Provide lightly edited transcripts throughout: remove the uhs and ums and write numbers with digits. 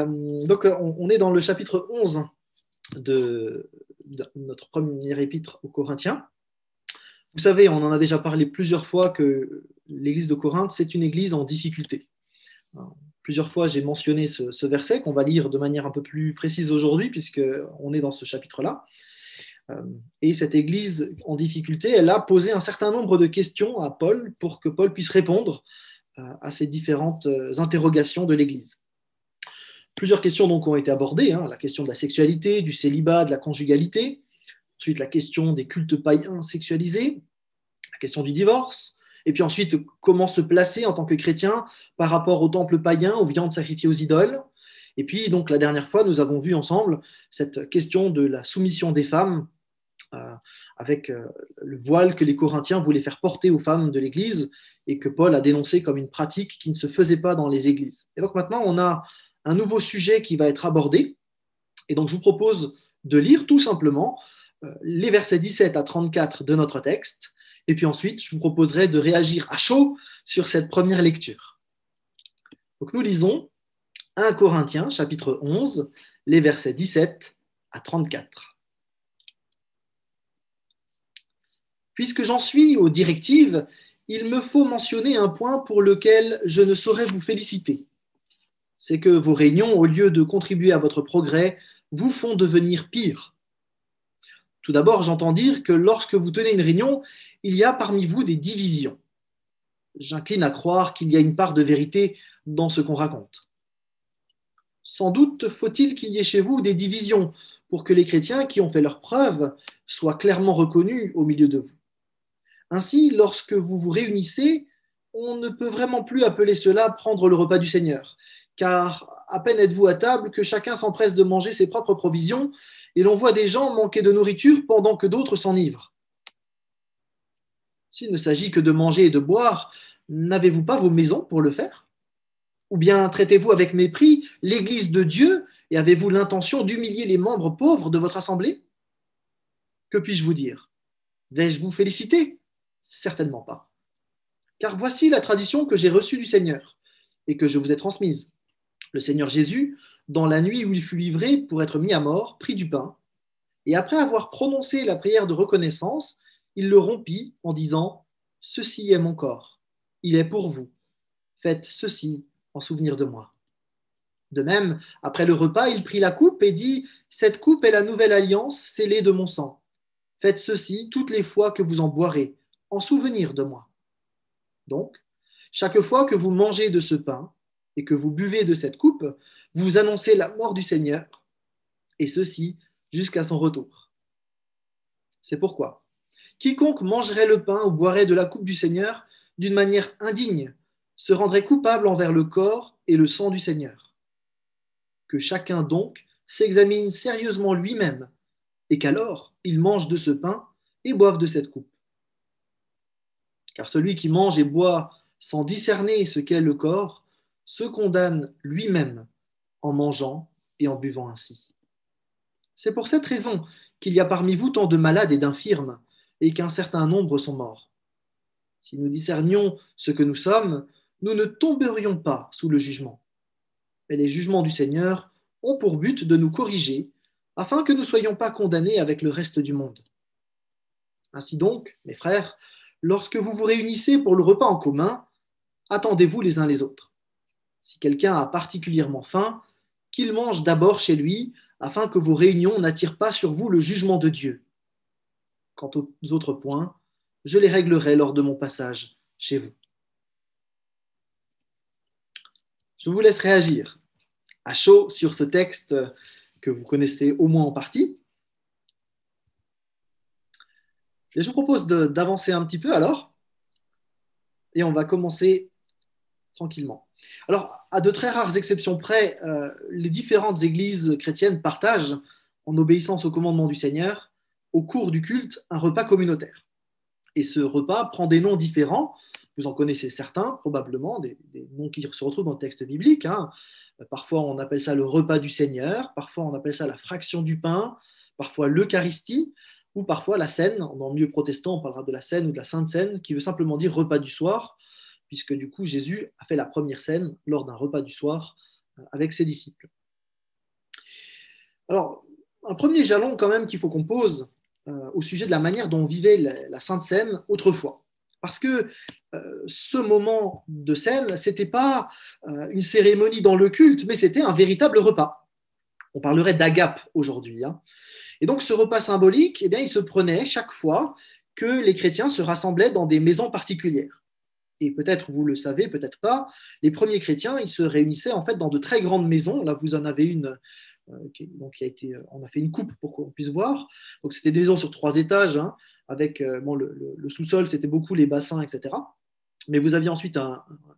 On est dans le chapitre 11 de notre premier épître aux Corinthiens. Vous savez, on en a déjà parlé plusieurs fois que l'église de Corinthe, c'est une église en difficulté. Plusieurs fois, j'ai mentionné ce verset qu'on va lire de manière un peu plus précise aujourd'hui, puisqu'on est dans ce chapitre-là. Et cette église en difficulté, elle a posé un certain nombre de questions à Paul pour que Paul puisse répondre à ces différentes interrogations de l'église. Plusieurs questions donc ont été abordées, la question de la sexualité, du célibat, de la conjugalité, ensuite la question des cultes païens sexualisés, la question du divorce, et puis ensuite comment se placer en tant que chrétien par rapport aux temples païens, aux viandes sacrifiées aux idoles. Et puis donc la dernière fois, nous avons vu ensemble cette question de la soumission des femmes avec le voile que les Corinthiens voulaient faire porter aux femmes de l'Église et que Paul a dénoncé comme une pratique qui ne se faisait pas dans les églises. Et donc maintenant, on a un nouveau sujet qui va être abordé. Et donc je vous propose de lire tout simplement les versets 17 à 34 de notre texte. Et puis ensuite, je vous proposerai de réagir à chaud sur cette première lecture. Donc nous lisons 1 Corinthiens, chapitre 11, les versets 17 à 34. Puisque j'en suis aux directives, il me faut mentionner un point pour lequel je ne saurais vous féliciter. C'est que vos réunions, au lieu de contribuer à votre progrès, vous font devenir pire. Tout d'abord, j'entends dire que lorsque vous tenez une réunion, il y a parmi vous des divisions. J'incline à croire qu'il y a une part de vérité dans ce qu'on raconte. Sans doute faut-il qu'il y ait chez vous des divisions pour que les chrétiens qui ont fait leurs preuves soient clairement reconnus au milieu de vous. Ainsi, lorsque vous vous réunissez, on ne peut vraiment plus appeler cela prendre le repas du Seigneur, car à peine êtes-vous à table que chacun s'empresse de manger ses propres provisions et l'on voit des gens manquer de nourriture pendant que d'autres s'enivrent. S'il ne s'agit que de manger et de boire, n'avez-vous pas vos maisons pour le faire? Ou bien traitez-vous avec mépris l'Église de Dieu et avez-vous l'intention d'humilier les membres pauvres de votre assemblée? Que puis-je vous dire? Vais-je vous féliciter? Certainement pas. Car voici la tradition que j'ai reçue du Seigneur et que je vous ai transmise. Le Seigneur Jésus, dans la nuit où il fut livré pour être mis à mort, prit du pain, et après avoir prononcé la prière de reconnaissance, il le rompit en disant « Ceci est mon corps, il est pour vous. Faites ceci en souvenir de moi. » De même, après le repas, il prit la coupe et dit « Cette coupe est la nouvelle alliance scellée de mon sang. Faites ceci toutes les fois que vous en boirez, en souvenir de moi. » Donc, chaque fois que vous mangez de ce pain et que vous buvez de cette coupe, vous annoncez la mort du Seigneur, et ceci jusqu'à son retour. C'est pourquoi quiconque mangerait le pain ou boirait de la coupe du Seigneur d'une manière indigne se rendrait coupable envers le corps et le sang du Seigneur. Que chacun donc s'examine sérieusement lui-même, et qu'alors il mange de ce pain et boive de cette coupe. Car celui qui mange et boit sans discerner ce qu'est le corps se condamne lui-même en mangeant et en buvant ainsi. C'est pour cette raison qu'il y a parmi vous tant de malades et d'infirmes, et qu'un certain nombre sont morts. Si nous discernions ce que nous sommes, nous ne tomberions pas sous le jugement. Mais les jugements du Seigneur ont pour but de nous corriger, afin que nous ne soyons pas condamnés avec le reste du monde. Ainsi donc, mes frères, lorsque vous vous réunissez pour le repas en commun, attendez-vous les uns les autres. Si quelqu'un a particulièrement faim, qu'il mange d'abord chez lui, afin que vos réunions n'attirent pas sur vous le jugement de Dieu. Quant aux autres points, je les réglerai lors de mon passage chez vous. Je vous laisse réagir à chaud sur ce texte que vous connaissez au moins en partie. Et je vous propose d'avancer un petit peu alors, et on va commencer tranquillement. Alors, à de très rares exceptions près, les différentes églises chrétiennes partagent, en obéissance au commandement du Seigneur, au cours du culte, un repas communautaire. Et ce repas prend des noms différents. Vous en connaissez certains, probablement, des noms qui se retrouvent dans le texte biblique. Parfois, on appelle ça le repas du Seigneur, parfois, on appelle ça la fraction du pain, parfois l'Eucharistie, ou parfois la scène. Dans le milieu protestant, on parlera de la scène ou de la Sainte Seine, qui veut simplement dire repas du soir, puisque du coup, Jésus a fait la première scène lors d'un repas du soir avec ses disciples. Alors, un premier jalon quand même qu'il faut qu'on pose au sujet de la manière dont on vivait la Sainte Seine autrefois. Parce que ce moment de scène, ce n'était pas une cérémonie dans le culte, mais c'était un véritable repas. On parlerait d'agape aujourd'hui. Hein. Et donc ce repas symbolique, eh bien, il se prenait chaque fois que les chrétiens se rassemblaient dans des maisons particulières. Et peut-être vous le savez, peut-être pas, les premiers chrétiens, ils se réunissaient en fait dans de très grandes maisons. Là, vous en avez une donc on a fait une coupe pour qu'on puisse voir. Donc c'était des maisons sur 3 étages, hein, avec bon, le sous-sol, c'était beaucoup les bassins, etc. Mais vous aviez ensuite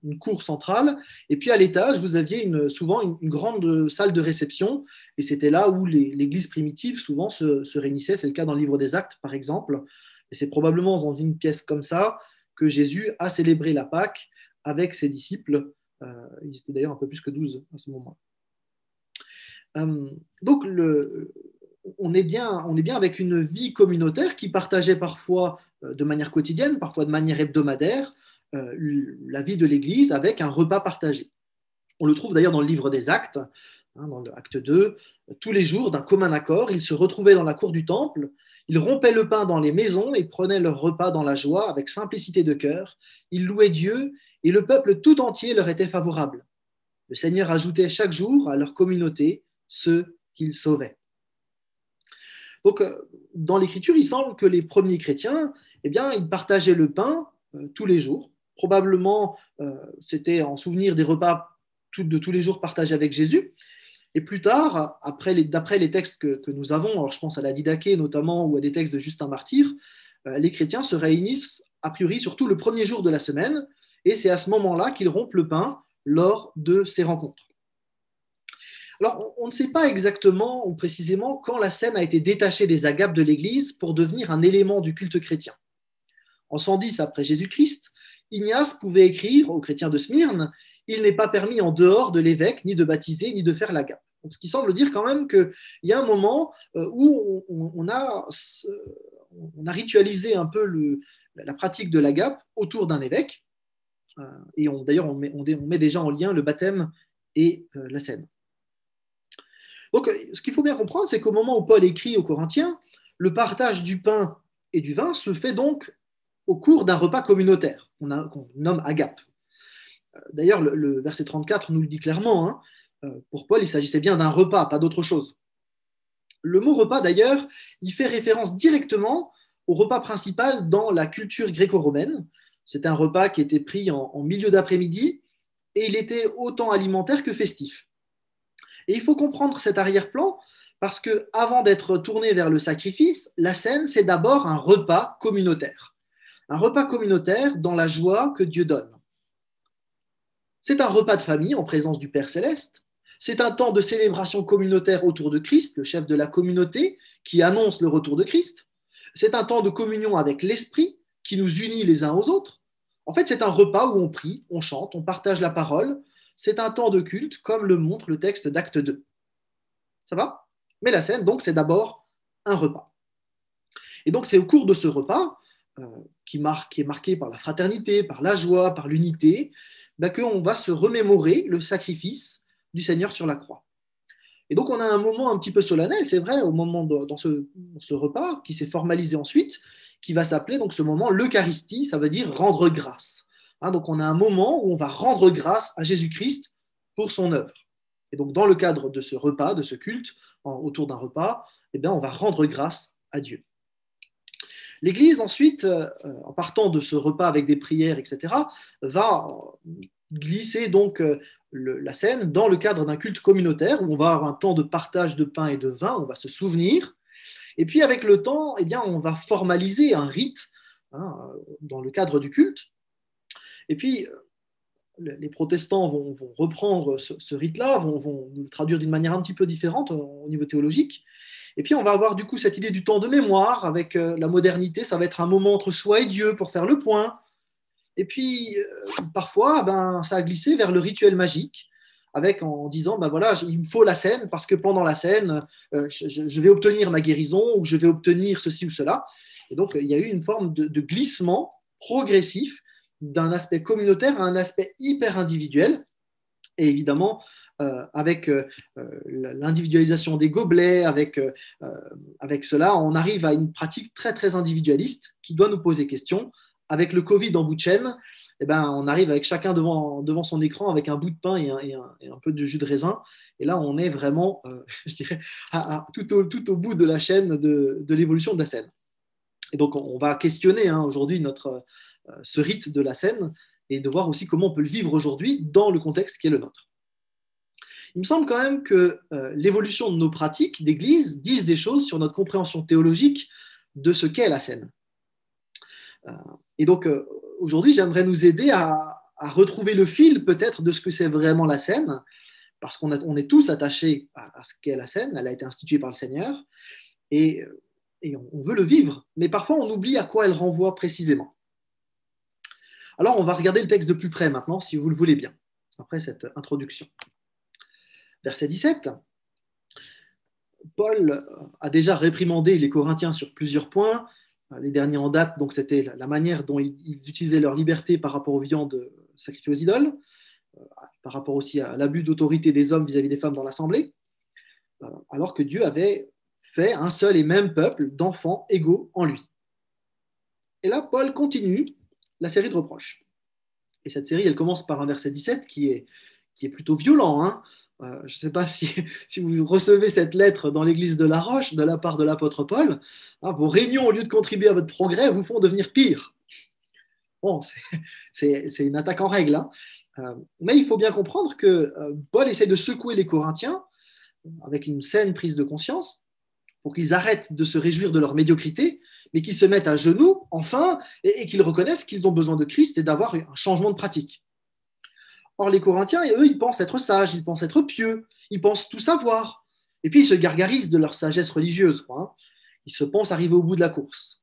une cour centrale, et puis à l'étage, vous aviez souvent une grande salle de réception, et c'était là où l'Église primitive souvent se réunissait. C'est le cas dans le livre des Actes, par exemple. Et c'est probablement dans une pièce comme ça que Jésus a célébré la Pâque avec ses disciples. Ils étaient d'ailleurs un peu plus que 12 à ce moment-là. Donc, on est bien avec une vie communautaire qui partageait parfois de manière quotidienne, parfois de manière hebdomadaire, la vie de l'Église avec un repas partagé. On le trouve d'ailleurs dans le livre des Actes, hein, dans le acte 2. Tous les jours, d'un commun accord, ils se retrouvaient dans la cour du temple, ils rompaient le pain dans les maisons et prenaient leur repas dans la joie avec simplicité de cœur. Ils louaient Dieu et le peuple tout entier leur était favorable. Le Seigneur ajoutait chaque jour à leur communauté ceux qu'il sauvait. Donc, dans l'Écriture, il semble que les premiers chrétiens, eh bien, ils partageaient le pain tous les jours. Probablement, c'était en souvenir des repas de tous les jours partagés avec Jésus. Et plus tard, d'après les textes que nous avons, alors je pense à la Didaché notamment ou à des textes de Justin Martyr, les chrétiens se réunissent a priori surtout le premier jour de la semaine, et c'est à ce moment-là qu'ils rompent le pain lors de ces rencontres. Alors, on ne sait pas exactement ou précisément quand la scène a été détachée des agapes de l'Église pour devenir un élément du culte chrétien. En 110 après Jésus-Christ, Ignace pouvait écrire aux chrétiens de Smyrne « Il n'est pas permis en dehors de l'évêque ni de baptiser ni de faire l'agape ». Ce qui semble dire quand même qu'il y a un moment où on a ritualisé un peu la pratique de l'agape autour d'un évêque. Et d'ailleurs, on met déjà en lien le baptême et la scène. Donc, ce qu'il faut bien comprendre, c'est qu'au moment où Paul écrit aux Corinthiens, le partage du pain et du vin se fait donc au cours d'un repas communautaire, qu'on nomme agape. D'ailleurs, le verset 34 nous le dit clairement. Hein, pour Paul, il s'agissait bien d'un repas, pas d'autre chose. Le mot repas, d'ailleurs, il fait référence directement au repas principal dans la culture gréco-romaine. C'était un repas qui était pris en milieu d'après-midi et il était autant alimentaire que festif. Et il faut comprendre cet arrière-plan parce qu'avant d'être tourné vers le sacrifice, la scène, c'est d'abord un repas communautaire. Un repas communautaire dans la joie que Dieu donne. C'est un repas de famille en présence du Père Céleste. C'est un temps de célébration communautaire autour de Christ, le chef de la communauté, qui annonce le retour de Christ. C'est un temps de communion avec l'Esprit qui nous unit les uns aux autres. En fait, c'est un repas où on prie, on chante, on partage la parole. C'est un temps de culte, comme le montre le texte d'Acte 2. Ça va? Mais la scène, donc, c'est d'abord un repas. Et donc, c'est au cours de ce repas, qui est marqué par la fraternité, par la joie, par l'unité, qu'on va se remémorer le sacrifice du Seigneur sur la croix. Et donc, on a un moment un petit peu solennel, c'est vrai, au moment dans ce repas, qui s'est formalisé ensuite, qui va s'appeler donc ce moment l'Eucharistie, ça veut dire rendre grâce. Hein, donc, on a un moment où on va rendre grâce à Jésus-Christ pour son œuvre. Et donc, dans le cadre de ce repas, de ce culte, autour d'un repas, eh bien, on va rendre grâce à Dieu. L'Église, ensuite, en partant de ce repas avec des prières, etc., va glisser donc la scène dans le cadre d'un culte communautaire où on va avoir un temps de partage de pain et de vin, on va se souvenir. Et puis, avec le temps, eh bien, on va formaliser un rite hein, dans le cadre du culte. Et puis, les protestants vont reprendre ce rite-là, vont le traduire d'une manière un petit peu différente au niveau théologique. Et puis, on va avoir du coup cette idée du temps de mémoire avec la modernité. Ça va être un moment entre soi et Dieu pour faire le point. Et puis, parfois, ça a glissé vers le rituel magique avec en disant, voilà, il me faut la scène parce que pendant la scène, je vais obtenir ma guérison ou je vais obtenir ceci ou cela. Et donc, il y a eu une forme de glissement progressif d'un aspect communautaire à un aspect hyper individuel. Et évidemment, avec l'individualisation des gobelets, avec cela, on arrive à une pratique très, très individualiste qui doit nous poser question. Avec le Covid en bout de chaîne, eh ben, on arrive avec chacun devant son écran avec un bout de pain et un peu de jus de raisin. Et là, on est vraiment, je dirais, tout au bout de la chaîne de l'évolution de la scène. Et donc, on va questionner aujourd'hui ce rite de la scène et de voir aussi comment on peut le vivre aujourd'hui dans le contexte qui est le nôtre. Il me semble quand même que l'évolution de nos pratiques d'Église disent des choses sur notre compréhension théologique de ce qu'est la scène. Et donc, aujourd'hui, j'aimerais nous aider à retrouver le fil peut-être de ce que c'est vraiment la scène, parce qu'on est tous attachés à ce qu'est la scène, elle a été instituée par le Seigneur, et on veut le vivre, mais parfois on oublie à quoi elle renvoie précisément. Alors, on va regarder le texte de plus près maintenant, si vous le voulez bien, après cette introduction. Verset 17, Paul a déjà réprimandé les Corinthiens sur plusieurs points. Les derniers en date, donc c'était la manière dont ils utilisaient leur liberté par rapport aux viandes sacrifiées aux idoles, par rapport aussi à l'abus d'autorité des hommes vis-à-vis des femmes dans l'assemblée, alors que Dieu avait fait un seul et même peuple d'enfants égaux en lui. Et là, Paul continue la série de reproches. Et cette série, elle commence par un verset 17 qui est plutôt violent. Je ne sais pas si vous recevez cette lettre dans l'église de La Roche de la part de l'apôtre Paul. Vos réunions, au lieu de contribuer à votre progrès, vous font devenir pire. Bon, c'est une attaque en règle. Mais il faut bien comprendre que Paul essaie de secouer les Corinthiens avec une saine prise de conscience pour qu'ils arrêtent de se réjouir de leur médiocrité, mais qu'ils se mettent à genoux, enfin, et qu'ils reconnaissent qu'ils ont besoin de Christ et d'avoir un changement de pratique. Or, les Corinthiens, eux, ils pensent être sages, ils pensent être pieux, ils pensent tout savoir. Et puis, ils se gargarisent de leur sagesse religieuse. Ils se pensent arriver au bout de la course.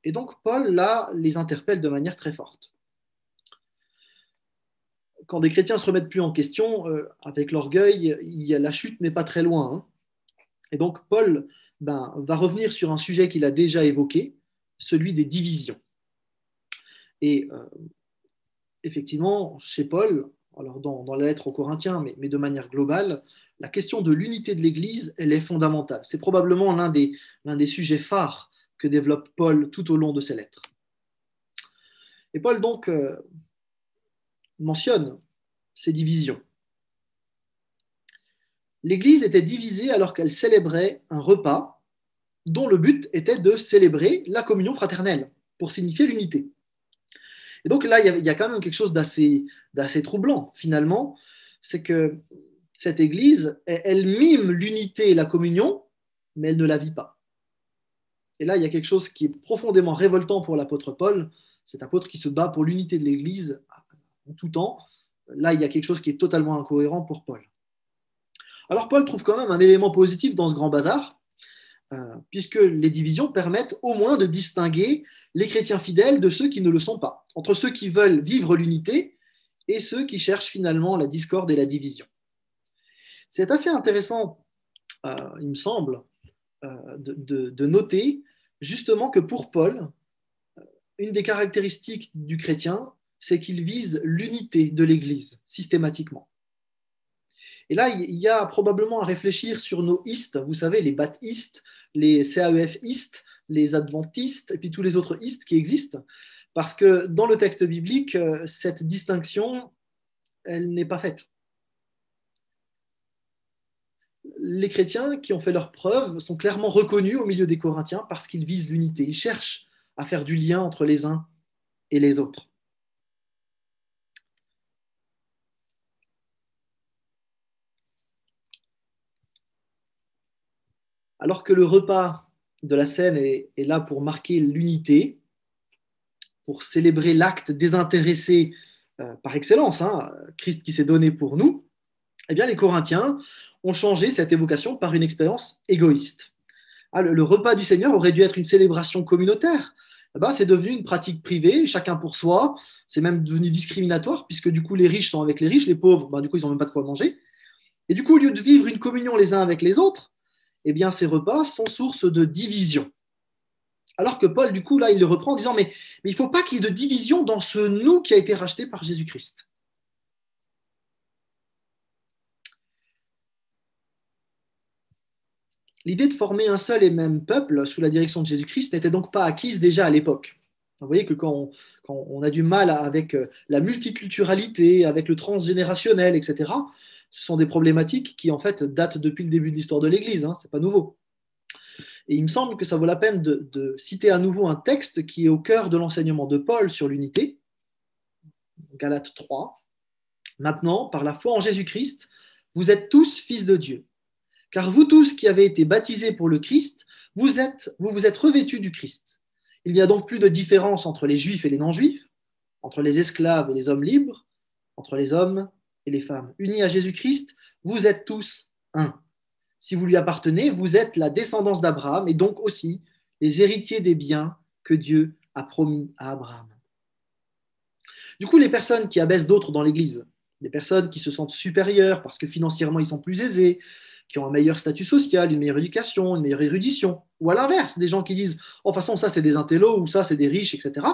Et donc, Paul, là, les interpelle de manière très forte. Quand des chrétiens se remettent plus en question, avec l'orgueil, la chute n'est pas très loin. Et donc, Paul va revenir sur un sujet qu'il a déjà évoqué, celui des divisions. Et effectivement, chez Paul, alors dans la lettre aux Corinthiens, mais de manière globale, la question de l'unité de l'Église, elle est fondamentale. C'est probablement l'un des sujets phares que développe Paul tout au long de ses lettres. Et Paul donc mentionne ces divisions. L'Église était divisée alors qu'elle célébrait un repas dont le but était de célébrer la communion fraternelle pour signifier l'unité. Et donc là, il y a quand même quelque chose d'assez troublant, finalement, c'est que cette Église, elle mime l'unité et la communion, mais elle ne la vit pas. Et là, il y a quelque chose qui est profondément révoltant pour l'apôtre Paul, cet apôtre qui se bat pour l'unité de l'Église en tout temps. Là, il y a quelque chose qui est totalement incohérent pour Paul. Alors Paul trouve quand même un élément positif dans ce grand bazar, puisque les divisions permettent au moins de distinguer les chrétiens fidèles de ceux qui ne le sont pas, entre ceux qui veulent vivre l'unité et ceux qui cherchent finalement la discorde et la division. C'est assez intéressant, il me semble, de noter justement que pour Paul, une des caractéristiques du chrétien, c'est qu'il vise l'unité de l'Église systématiquement. Et là, il y a probablement à réfléchir sur nos istes, vous savez, les baptistes, les CAEF-istes, les adventistes, et puis tous les autres istes qui existent, parce que dans le texte biblique, cette distinction, elle n'est pas faite. Les chrétiens qui ont fait leurs preuves sont clairement reconnus au milieu des Corinthiens parce qu'ils visent l'unité. Ils cherchent à faire du lien entre les uns et les autres. Alors que le repas de la scène est là pour marquer l'unité, pour célébrer l'acte désintéressé par excellence, Christ qui s'est donné pour nous, eh bien les Corinthiens ont changé cette évocation par une expérience égoïste. Le repas du Seigneur aurait dû être une célébration communautaire. C'est devenu une pratique privée, chacun pour soi. C'est même devenu discriminatoire, puisque du coup les riches sont avec les riches, les pauvres, du coup ils n'ont même pas de quoi manger. Et du coup, au lieu de vivre une communion les uns avec les autres, eh bien, ces repas sont source de division. Alors que Paul, du coup, là, il le reprend en disant, mais il ne faut pas qu'il y ait de division dans ce nous qui a été racheté par Jésus-Christ. L'idée de former un seul et même peuple sous la direction de Jésus-Christ n'était donc pas acquise déjà à l'époque. Vous voyez que quand on a du mal avec la multiculturalité, avec le transgénérationnel, etc., ce sont des problématiques qui, en fait, datent depuis le début de l'histoire de l'Église. Ce n'est pas nouveau. Et il me semble que ça vaut la peine de citer à nouveau un texte qui est au cœur de l'enseignement de Paul sur l'unité, Galates 3. Maintenant, par la foi en Jésus-Christ, vous êtes tous fils de Dieu. Car vous tous qui avez été baptisés pour le Christ, vous vous êtes revêtus du Christ. Il n'y a donc plus de différence entre les juifs et les non-juifs, entre les esclaves et les hommes libres, entre les hommes et les femmes. Unis à Jésus-Christ, vous êtes tous un. Si vous lui appartenez, vous êtes la descendance d'Abraham et donc aussi les héritiers des biens que Dieu a promis à Abraham. Du coup, les personnes qui abaissent d'autres dans l'Église, des personnes qui se sentent supérieures parce que financièrement ils sont plus aisés, qui ont un meilleur statut social, une meilleure éducation, une meilleure érudition, ou à l'inverse, des gens qui disent « oh, de toute façon, ça c'est des intellos » ou « ça c'est des riches », etc.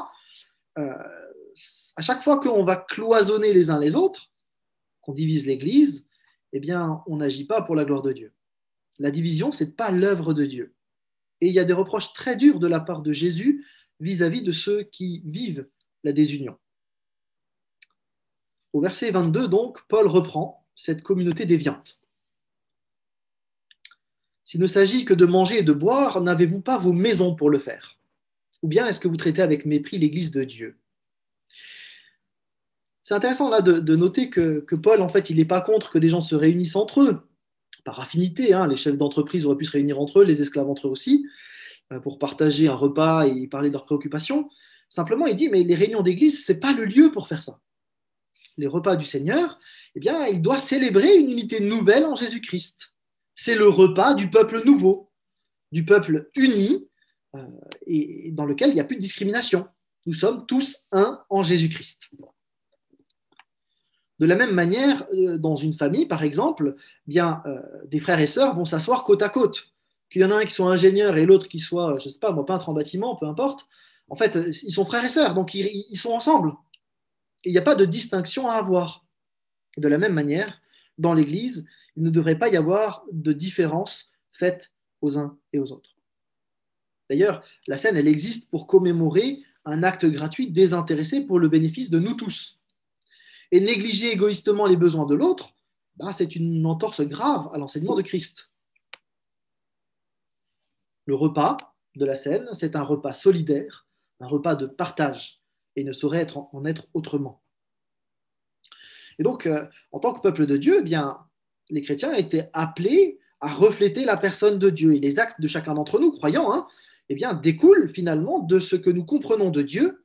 À chaque fois qu'on va cloisonner les uns les autres, qu'on divise l'Église, eh bien, on n'agit pas pour la gloire de Dieu. La division, ce n'est pas l'œuvre de Dieu. Et il y a des reproches très durs de la part de Jésus vis-à-vis de ceux qui vivent la désunion. Au verset 22, donc, Paul reprend cette communauté déviante. S'il ne s'agit que de manger et de boire, n'avez-vous pas vos maisons pour le faire? Ou bien est-ce que vous traitez avec mépris l'Église de Dieu? C'est intéressant là de noter que Paul, en fait, il n'est pas contre que des gens se réunissent entre eux, par affinité. Les chefs d'entreprise auraient pu se réunir entre eux, les esclaves entre eux aussi, pour partager un repas et parler de leurs préoccupations. Simplement, il dit, mais les réunions d'église, ce n'est pas le lieu pour faire ça. Les repas du Seigneur, eh bien, il doit célébrer une unité nouvelle en Jésus-Christ. C'est le repas du peuple nouveau, du peuple uni, et dans lequel il n'y a plus de discrimination. Nous sommes tous un en Jésus-Christ. De la même manière, dans une famille, par exemple, bien, des frères et sœurs vont s'asseoir côte à côte. Qu'il y en a un qui soit ingénieur et l'autre qui soit, je ne sais pas, moi, peintre en bâtiment, peu importe. En fait, ils sont frères et sœurs, donc ils sont ensemble. Et il n'y a pas de distinction à avoir. Et de la même manière, dans l'Église, il ne devrait pas y avoir de différence faite aux uns et aux autres. D'ailleurs, la scène, elle existe pour commémorer un acte gratuit désintéressé pour le bénéfice de nous tous. Et négliger égoïstement les besoins de l'autre, c'est une entorse grave à l'enseignement de Christ. Le repas de la scène, c'est un repas solidaire, un repas de partage, et ne saurait en être autrement. Et donc, en tant que peuple de Dieu, eh bien, les chrétiens étaient appelés à refléter la personne de Dieu. Et les actes de chacun d'entre nous, croyants, eh bien, découlent finalement de ce que nous comprenons de Dieu.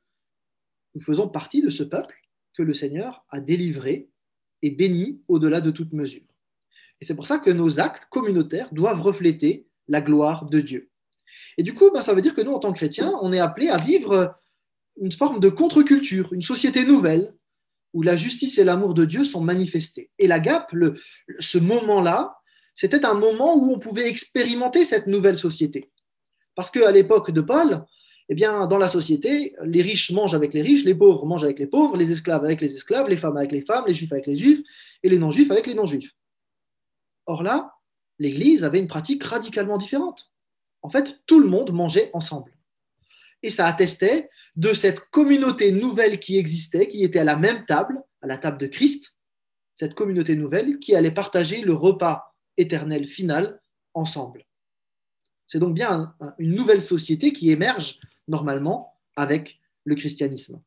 Nous faisons partie de ce peuple que le Seigneur a délivré et béni au-delà de toute mesure. Et c'est pour ça que nos actes communautaires doivent refléter la gloire de Dieu. Et du coup, ça veut dire que nous, en tant que chrétiens, on est appelés à vivre une forme de contre-culture, une société nouvelle, où la justice et l'amour de Dieu sont manifestés. Et l'Agape, ce moment-là, c'était un moment où on pouvait expérimenter cette nouvelle société. Parce qu'à l'époque de Paul, eh bien, dans la société, les riches mangent avec les riches, les pauvres mangent avec les pauvres, les esclaves avec les esclaves, les femmes avec les femmes, les juifs avec les juifs, et les non-juifs avec les non-juifs. Or là, l'Église avait une pratique radicalement différente. En fait, tout le monde mangeait ensemble. Et ça attestait de cette communauté nouvelle qui existait, qui était à la même table, à la table de Christ, cette communauté nouvelle qui allait partager le repas éternel final ensemble. C'est donc bien une nouvelle société qui émerge normalement avec le christianisme.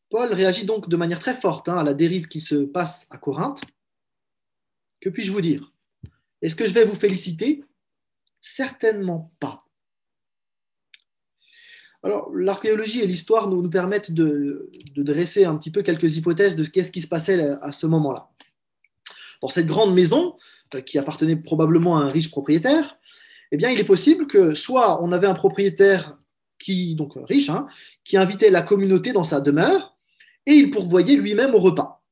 Paul réagit donc de manière très forte à la dérive qui se passe à Corinthe. Que puis-je vous dire? Est-ce que je vais vous féliciter? Certainement pas. Alors, l'archéologie et l'histoire nous permettent de dresser un petit peu quelques hypothèses de qu'est-ce qui se passait à ce moment-là. Dans cette grande maison, qui appartenait probablement à un riche propriétaire, eh bien, il est possible que soit on avait un propriétaire donc riche, qui invitait la communauté dans sa demeure et il pourvoyait lui-même au repas.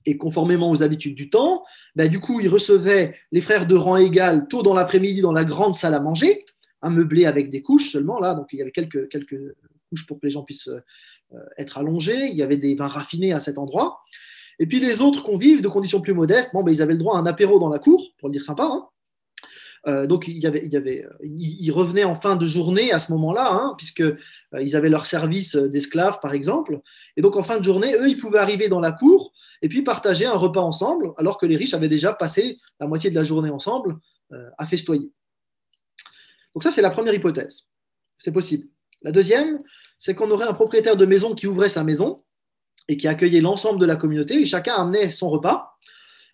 Et conformément aux habitudes du temps, du coup, il recevait les frères de rang égal tôt dans l'après-midi dans la grande salle à manger, meublée avec des couches seulement, là, donc il y avait quelques couches pour que les gens puissent être allongés, il y avait des vins raffinés à cet endroit. Et puis les autres convives de conditions plus modestes, ils avaient le droit à un apéro dans la cour, pour le dire sympa, Donc, ils revenaient en fin de journée à ce moment-là, hein, puisqu'ils avaient leur service d'esclaves, par exemple. Et donc, en fin de journée, eux, ils pouvaient arriver dans la cour et puis partager un repas ensemble, alors que les riches avaient déjà passé la moitié de la journée ensemble à festoyer. Donc, ça, c'est la première hypothèse. C'est possible. La deuxième, c'est qu'on aurait un propriétaire de maison qui ouvrait sa maison et qui accueillait l'ensemble de la communauté, et chacun amenait son repas.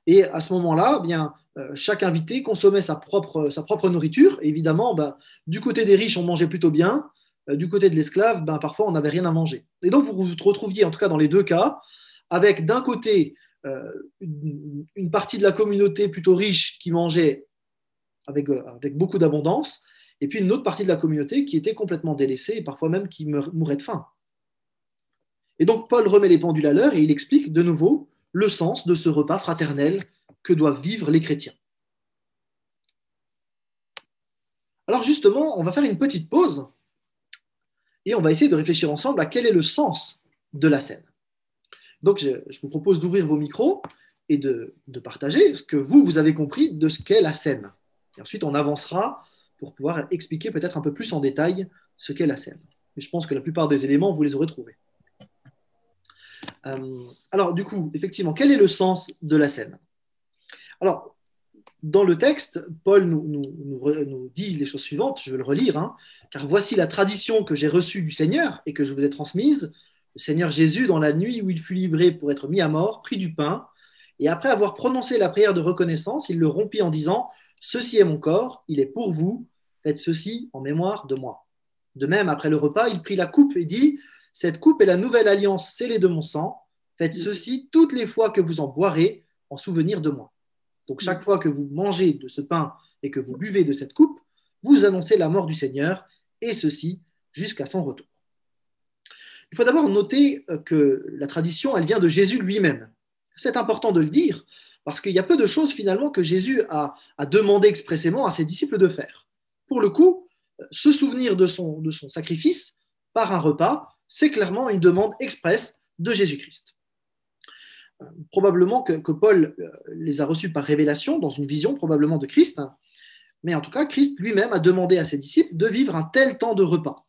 Et à ce moment-là, bien, chaque invité consommait sa propre nourriture. Et évidemment, ben, du côté des riches, on mangeait plutôt bien. Du côté de l'esclave, ben, parfois, on n'avait rien à manger. Et donc, vous vous retrouviez, en tout cas dans les deux cas, avec d'un côté une partie de la communauté plutôt riche qui mangeait avec beaucoup d'abondance, et puis une autre partie de la communauté qui était complètement délaissée et parfois même qui mourait de faim. Et donc, Paul remet les pendules à l'heure et il explique de nouveau le sens de ce repas fraternel que doivent vivre les chrétiens. Alors justement, on va faire une petite pause et on va essayer de réfléchir ensemble à quel est le sens de la scène. Donc je vous propose d'ouvrir vos micros et de partager ce que vous avez compris de ce qu'est la scène. Et ensuite, on avancera pour pouvoir expliquer peut-être un peu plus en détail ce qu'est la scène. Et je pense que la plupart des éléments, vous les aurez trouvés. Alors, du coup, effectivement, quel est le sens de la scène? Alors, dans le texte, Paul nous dit les choses suivantes, je vais le relire, hein, car voici la tradition que j'ai reçue du Seigneur et que je vous ai transmise. Le Seigneur Jésus, dans la nuit où il fut livré pour être mis à mort, prit du pain, et après avoir prononcé la prière de reconnaissance, il le rompit en disant, « Ceci est mon corps, il est pour vous, faites ceci en mémoire de moi. » De même, après le repas, il prit la coupe et dit, « Cette coupe est la nouvelle alliance scellée de mon sang, faites ceci toutes les fois que vous en boirez en souvenir de moi. » Donc chaque fois que vous mangez de ce pain et que vous buvez de cette coupe, vous annoncez la mort du Seigneur, et ceci jusqu'à son retour. Il faut d'abord noter que la tradition, elle vient de Jésus lui-même. C'est important de le dire, parce qu'il y a peu de choses finalement que Jésus a demandé expressément à ses disciples de faire. Pour le coup, se souvenir de son sacrifice par un repas, c'est clairement une demande expresse de Jésus-Christ. Probablement que Paul les a reçus par révélation, dans une vision probablement de Christ, mais en tout cas, Christ lui-même a demandé à ses disciples de vivre un tel temps de repas.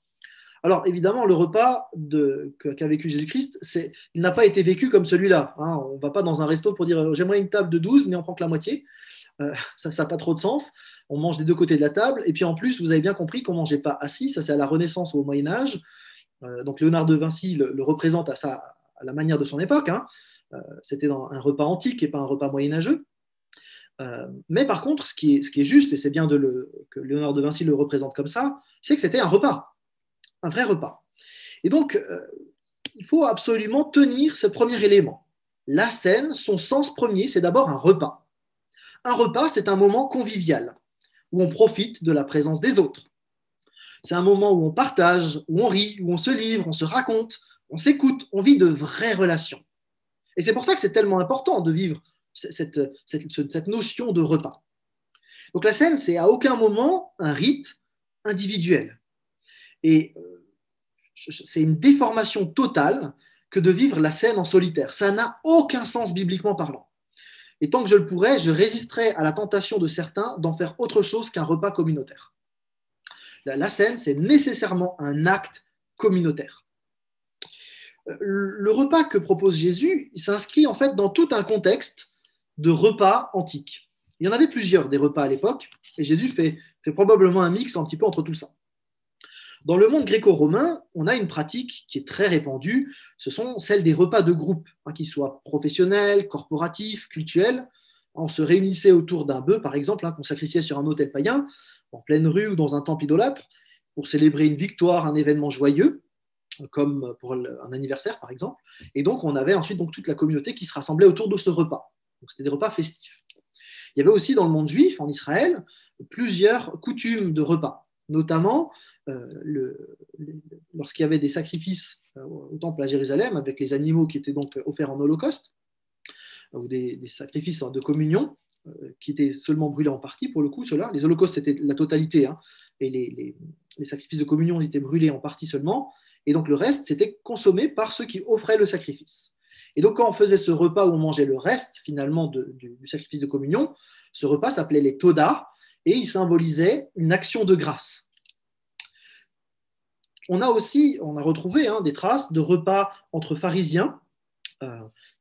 Alors évidemment, le repas qu'a vécu Jésus-Christ, il n'a pas été vécu comme celui-là. Hein. On ne va pas dans un resto pour dire « j'aimerais une table de 12, mais on prend que la moitié ». Ça n'a pas trop de sens. On mange des deux côtés de la table. Et puis en plus, vous avez bien compris qu'on ne mangeait pas assis. Ça, c'est à la Renaissance ou au Moyen-Âge. Donc Léonard de Vinci le représente à la manière de son époque. Hein. C'était un repas antique et pas un repas moyenâgeux. Mais par contre, ce qui est juste, et c'est bien que Léonard de Vinci le représente comme ça, c'est que c'était un repas, un vrai repas. Et donc, il faut absolument tenir ce premier élément. La scène, son sens premier, c'est d'abord un repas. Un repas, c'est un moment convivial, où on profite de la présence des autres. C'est un moment où on partage, où on rit, où on se livre, on se raconte, on s'écoute, on vit de vraies relations. Et c'est pour ça que c'est tellement important de vivre cette notion de repas. Donc la scène, c'est à aucun moment un rite individuel. Et c'est une déformation totale que de vivre la scène en solitaire. Ça n'a aucun sens bibliquement parlant. Et tant que je le pourrais, je résisterais à la tentation de certains d'en faire autre chose qu'un repas communautaire. La scène, c'est nécessairement un acte communautaire. Le repas que propose Jésus, il s'inscrit en fait dans tout un contexte de repas antiques. Il y en avait plusieurs des repas à l'époque, et Jésus fait probablement un mix un petit peu entre tout ça. Dans le monde gréco-romain, on a une pratique qui est très répandue, ce sont celles des repas de groupe, qu'ils soient professionnels, corporatifs, cultuels. On se réunissait autour d'un bœuf, par exemple, qu'on sacrifiait sur un autel païen, en pleine rue ou dans un temple idolâtre, pour célébrer une victoire, un événement joyeux, comme pour un anniversaire, par exemple. Et donc, on avait ensuite toute la communauté qui se rassemblait autour de ce repas. Donc, c'était des repas festifs. Il y avait aussi dans le monde juif, en Israël, plusieurs coutumes de repas. Notamment, lorsqu'il y avait des sacrifices au temple à Jérusalem, avec les animaux qui étaient donc offerts en holocauste, ou des sacrifices de communion, qui étaient seulement brûlés en partie, pour le coup, ceux-là. Les holocaustes, c'était la totalité, hein, et les sacrifices de communion étaient brûlés en partie seulement, et donc le reste, c'était consommé par ceux qui offraient le sacrifice. Et donc, quand on faisait ce repas où on mangeait le reste, finalement, du sacrifice de communion, ce repas s'appelait les todas, et il symbolisait une action de grâce. On a retrouvé des traces de repas entre pharisiens,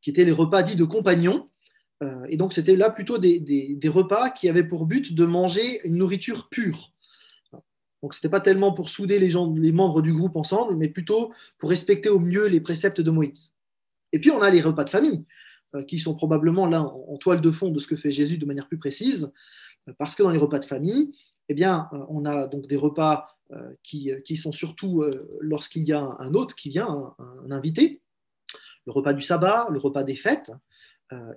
qui étaient les repas dits de compagnons, et donc c'était là plutôt des repas qui avaient pour but de manger une nourriture pure. Donc ce n'était pas tellement pour souder les membres du groupe ensemble, mais plutôt pour respecter au mieux les préceptes de Moïse. Et puis on a les repas de famille, qui sont probablement là en toile de fond de ce que fait Jésus de manière plus précise, parce que dans les repas de famille, eh bien, on a donc des repas qui sont surtout lorsqu'il y a un hôte qui vient, un invité, le repas du sabbat, le repas des fêtes.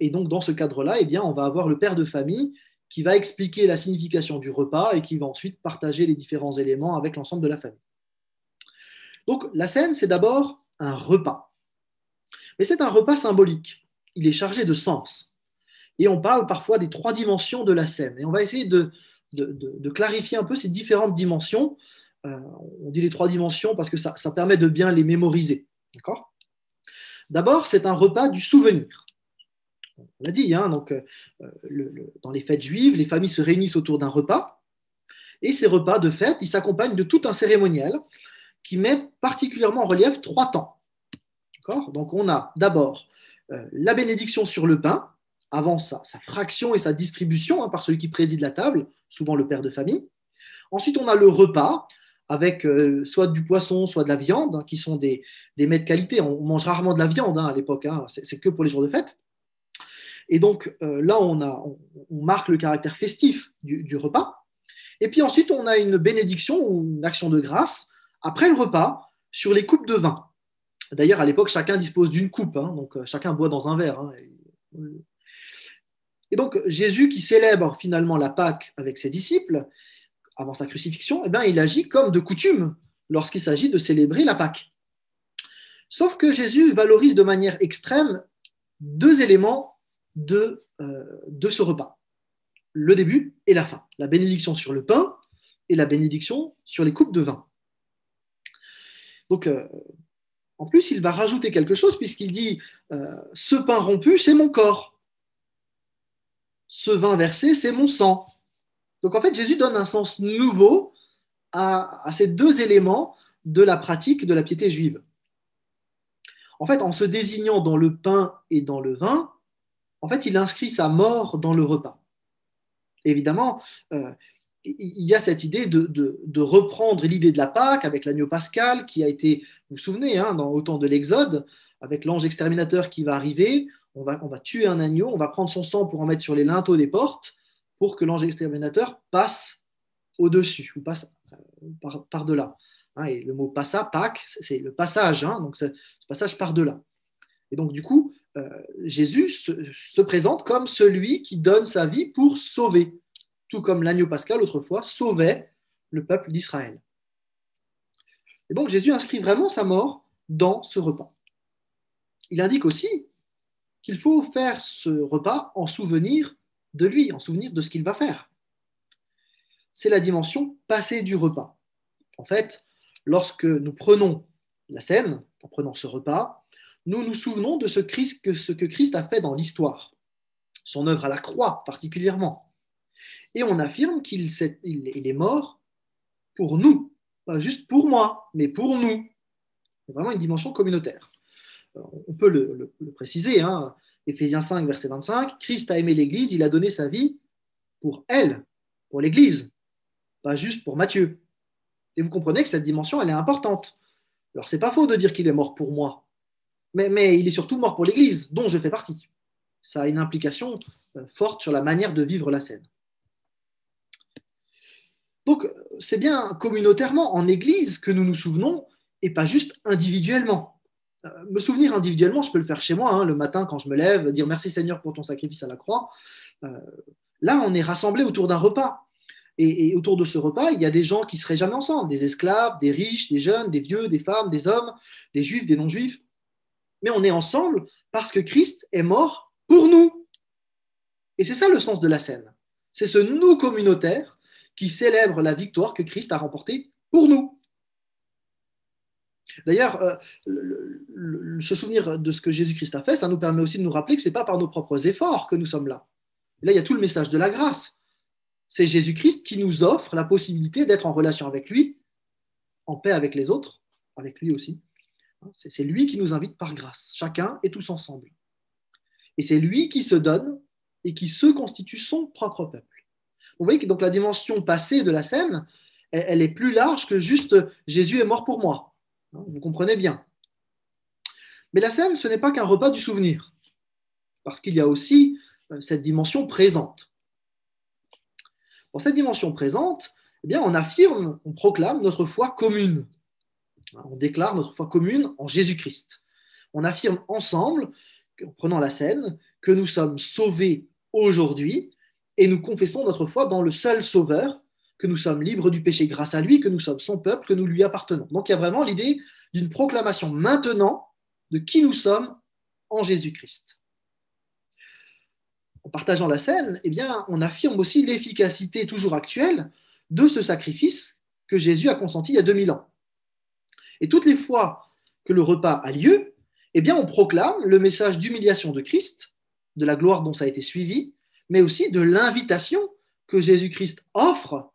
Et donc, dans ce cadre-là, eh bien, on va avoir le père de famille qui va expliquer la signification du repas et qui va ensuite partager les différents éléments avec l'ensemble de la famille. Donc, la scène, c'est d'abord un repas. Mais c'est un repas symbolique. Il est chargé de sens. Et on parle parfois des 3 dimensions de la scène. Et on va essayer de clarifier un peu ces différentes dimensions. On dit les 3 dimensions parce que ça permet de bien les mémoriser. D'accord ? D'abord, c'est un repas du souvenir. On l'a dit, donc, dans les fêtes juives, les familles se réunissent autour d'un repas. Et ces repas de fête, ils s'accompagnent de tout un cérémonial qui met particulièrement en relief 3 temps. D'accord ? Donc, on a d'abord la bénédiction sur le pain, avant sa fraction et sa distribution par celui qui préside la table, souvent le père de famille. Ensuite, on a le repas, avec soit du poisson, soit de la viande, qui sont des mets de qualité. On mange rarement de la viande à l'époque, c'est que pour les jours de fête. Et donc là, on marque le caractère festif du repas. Et puis ensuite, on a une bénédiction ou une action de grâce après le repas sur les coupes de vin. D'ailleurs, à l'époque, chacun dispose d'une coupe, donc chacun boit dans un verre. Et donc, Jésus, qui célèbre finalement la Pâque avec ses disciples, avant sa crucifixion, eh bien, il agit comme de coutume lorsqu'il s'agit de célébrer la Pâque. Sauf que Jésus valorise de manière extrême 2 éléments de ce repas. Le début et la fin. La bénédiction sur le pain et la bénédiction sur les coupes de vin. Donc, en plus, il va rajouter quelque chose puisqu'il dit ce pain rompu, c'est mon corps. Ce vin versé, c'est mon sang. Donc, en fait, Jésus donne un sens nouveau à ces 2 éléments de la pratique de la piété juive. En fait, en se désignant dans le pain et dans le vin, en fait, il inscrit sa mort dans le repas. Évidemment, il y a cette idée de reprendre l'idée de la Pâque avec l'agneau pascal qui a été, vous vous souvenez, au temps de l'Exode, avec l'ange exterminateur qui va arriver, on va tuer un agneau, on va prendre son sang pour en mettre sur les linteaux des portes pour que l'ange exterminateur passe au-dessus ou passe par-delà. Et le mot passa, Pâques, c'est le passage, donc ce passage par-delà. Et donc, du coup, Jésus se présente comme celui qui donne sa vie pour sauver, tout comme l'agneau pascal, autrefois, sauvait le peuple d'Israël. Et donc, Jésus inscrit vraiment sa mort dans ce repas. Il indique aussi qu'il faut faire ce repas en souvenir de lui, en souvenir de ce qu'il va faire. C'est la dimension passée du repas. En fait, lorsque nous prenons la scène, en prenant ce repas, nous nous souvenons de ce que Christ a fait dans l'histoire, son œuvre à la croix particulièrement. Et on affirme qu'il est mort pour nous, pas juste pour moi, mais pour nous. C'est vraiment une dimension communautaire. On peut le préciser, Éphésiens 5, verset 25, Christ a aimé l'Église, il a donné sa vie pour elle, pour l'Église, pas juste pour Matthieu. Et vous comprenez que cette dimension, elle est importante. Alors, c'est pas faux de dire qu'il est mort pour moi, mais il est surtout mort pour l'Église, dont je fais partie. Ça a une implication forte sur la manière de vivre la scène. Donc, c'est bien communautairement, en Église, que nous nous souvenons, et pas juste individuellement. Me souvenir individuellement, je peux le faire chez moi, le matin quand je me lève, dire merci Seigneur pour ton sacrifice à la croix. Là, on est rassemblés autour d'un repas. Et autour de ce repas, il y a des gens qui ne seraient jamais ensemble, des esclaves, des riches, des jeunes, des vieux, des femmes, des hommes, des juifs, des non-juifs. Mais on est ensemble parce que Christ est mort pour nous. Et c'est ça le sens de la scène. C'est ce nous communautaire qui célèbre la victoire que Christ a remportée pour nous. D'ailleurs, se souvenir de ce que Jésus-Christ a fait, ça nous permet aussi de nous rappeler que ce n'est pas par nos propres efforts que nous sommes là. Et là, il y a tout le message de la grâce. C'est Jésus-Christ qui nous offre la possibilité d'être en relation avec lui, en paix avec les autres, avec lui aussi. C'est lui qui nous invite par grâce, chacun et tous ensemble. Et c'est lui qui se donne et qui se constitue son propre peuple. Vous voyez que donc la dimension passée de la scène, elle est plus large que juste Jésus est mort pour moi. Vous comprenez bien. Mais la scène, ce n'est pas qu'un repas du souvenir, parce qu'il y a aussi cette dimension présente. Dans cette dimension présente, eh bien, on affirme, on proclame notre foi commune. On déclare notre foi commune en Jésus-Christ. On affirme ensemble, en prenant la scène, que nous sommes sauvés aujourd'hui et nous confessons notre foi dans le seul Sauveur, que nous sommes libres du péché grâce à lui, que nous sommes son peuple, que nous lui appartenons. Donc il y a vraiment l'idée d'une proclamation maintenant de qui nous sommes en Jésus-Christ. En partageant la scène, eh bien, on affirme aussi l'efficacité toujours actuelle de ce sacrifice que Jésus a consenti il y a 2000 ans. Et toutes les fois que le repas a lieu, eh bien, on proclame le message d'humiliation de Christ, de la gloire dont ça a été suivi, mais aussi de l'invitation que Jésus-Christ offre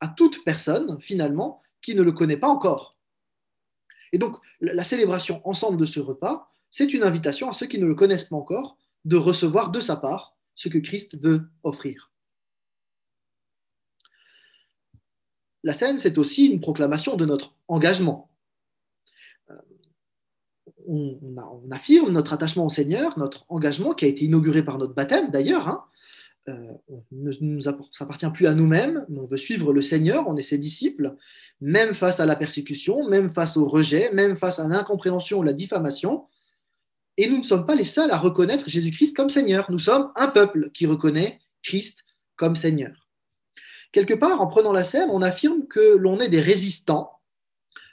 à toute personne, finalement, qui ne le connaît pas encore. Et donc, la célébration ensemble de ce repas, c'est une invitation à ceux qui ne le connaissent pas encore de recevoir de sa part ce que Christ veut offrir. La scène, c'est aussi une proclamation de notre engagement. On affirme notre attachement au Seigneur, notre engagement qui a été inauguré par notre baptême d'ailleurs. Ça appartient plus à nous-mêmes, on veut suivre le Seigneur, on est ses disciples, même face à la persécution, même face au rejet, même face à l'incompréhension ou la diffamation. Et nous ne sommes pas les seuls à reconnaître Jésus-Christ comme Seigneur. Nous sommes un peuple qui reconnaît Christ comme Seigneur. Quelque part, en prenant la scène, on affirme que l'on est des résistants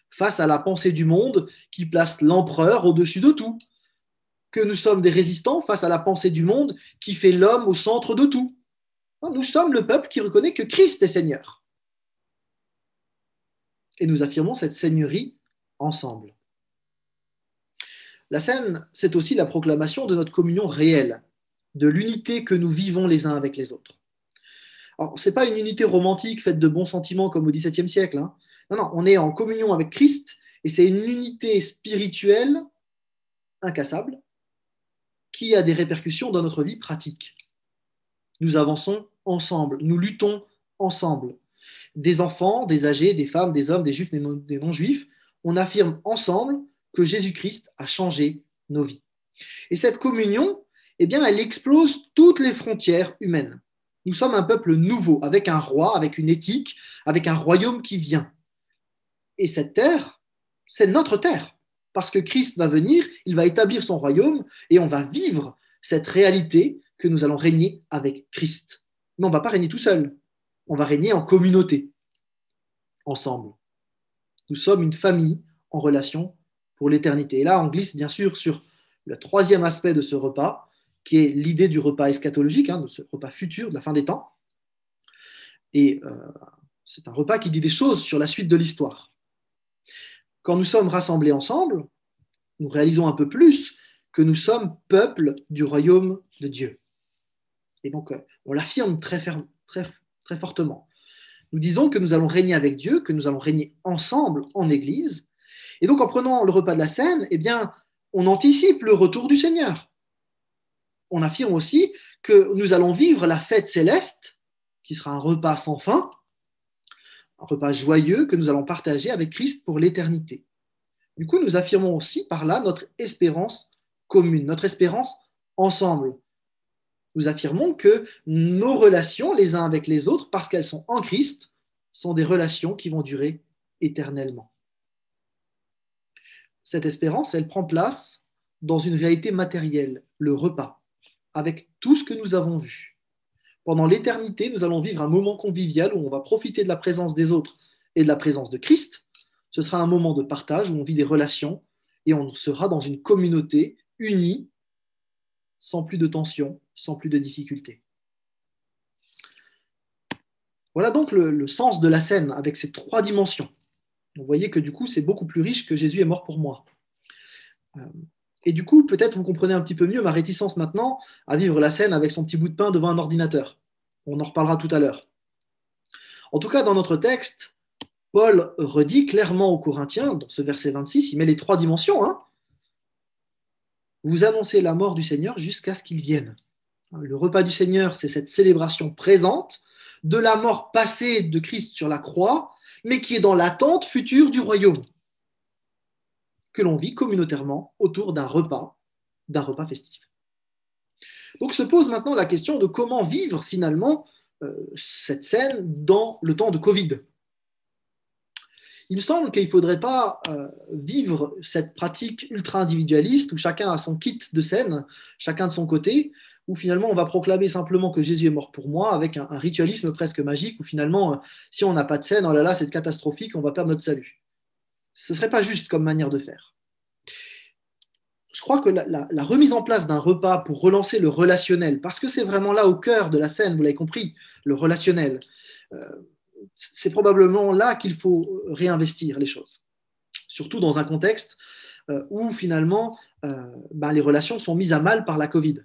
face à la pensée du monde qui place l'empereur au-dessus de tout, que nous sommes des résistants face à la pensée du monde qui fait l'homme au centre de tout. Nous sommes le peuple qui reconnaît que Christ est Seigneur. Et nous affirmons cette seigneurie ensemble. La scène, c'est aussi la proclamation de notre communion réelle, de l'unité que nous vivons les uns avec les autres. Alors, ce n'est pas une unité romantique faite de bons sentiments comme au XVIIe siècle. Non, on est en communion avec Christ et c'est une unité spirituelle incassable qui a des répercussions dans notre vie pratique. Nous avançons ensemble, nous luttons ensemble. Des enfants, des âgés, des femmes, des hommes, des juifs, des non-juifs, on affirme ensemble que Jésus-Christ a changé nos vies. Et cette communion, eh bien, elle explose toutes les frontières humaines. Nous sommes un peuple nouveau, avec un roi, avec une éthique, avec un royaume qui vient. Et cette terre, c'est notre terre. Parce que Christ va venir, il va établir son royaume et on va vivre cette réalité que nous allons régner avec Christ. Mais on ne va pas régner tout seul. On va régner en communauté, ensemble. Nous sommes une famille en relation pour l'éternité. Et là, on glisse bien sûr sur le troisième aspect de ce repas, qui est l'idée du repas eschatologique, de ce repas futur, de la fin des temps. Et c'est un repas qui dit des choses sur la suite de l'histoire. Quand nous sommes rassemblés ensemble, nous réalisons un peu plus que nous sommes peuple du royaume de Dieu. Et donc, on l'affirme très fortement. Nous disons que nous allons régner avec Dieu, que nous allons régner ensemble en Église. Et donc, en prenant le repas de la scène, eh bien, on anticipe le retour du Seigneur. On affirme aussi que nous allons vivre la fête céleste, qui sera un repas sans fin, un repas joyeux que nous allons partager avec Christ pour l'éternité. Du coup, nous affirmons aussi par là notre espérance commune, notre espérance ensemble. Nous affirmons que nos relations les uns avec les autres, parce qu'elles sont en Christ, sont des relations qui vont durer éternellement. Cette espérance, elle prend place dans une réalité matérielle, le repas, avec tout ce que nous avons vu. Pendant l'éternité, nous allons vivre un moment convivial où on va profiter de la présence des autres et de la présence de Christ. Ce sera un moment de partage où on vit des relations et on sera dans une communauté unie, sans plus de tension, sans plus de difficultés. Voilà donc le sens de la scène avec ces trois dimensions. Vous voyez que du coup, c'est beaucoup plus riche que Jésus est mort pour moi. Et du coup, peut-être vous comprenez un petit peu mieux ma réticence maintenant à vivre la scène avec son petit bout de pain devant un ordinateur. On en reparlera tout à l'heure. En tout cas, dans notre texte, Paul redit clairement aux Corinthiens, dans ce verset 26, il met les trois dimensions, hein, vous annoncez la mort du Seigneur jusqu'à ce qu'il vienne. Le repas du Seigneur, c'est cette célébration présente de la mort passée de Christ sur la croix, mais qui est dans l'attente future du royaume, que l'on vit communautairement autour d'un repas festif. Donc se pose maintenant la question de comment vivre finalement cette scène dans le temps de Covid. Il me semble qu'il ne faudrait pas vivre cette pratique ultra-individualiste où chacun a son kit de scène, chacun de son côté, où finalement on va proclamer simplement que Jésus est mort pour moi avec un ritualisme presque magique où finalement, si on n'a pas de scène, oh là là, c'est catastrophique, on va perdre notre salut. Ce ne serait pas juste comme manière de faire. Je crois que la remise en place d'un repas pour relancer le relationnel, parce que c'est vraiment là au cœur de la scène, vous l'avez compris, le relationnel, c'est probablement là qu'il faut réinvestir les choses. Surtout dans un contexte où finalement les relations sont mises à mal par la Covid.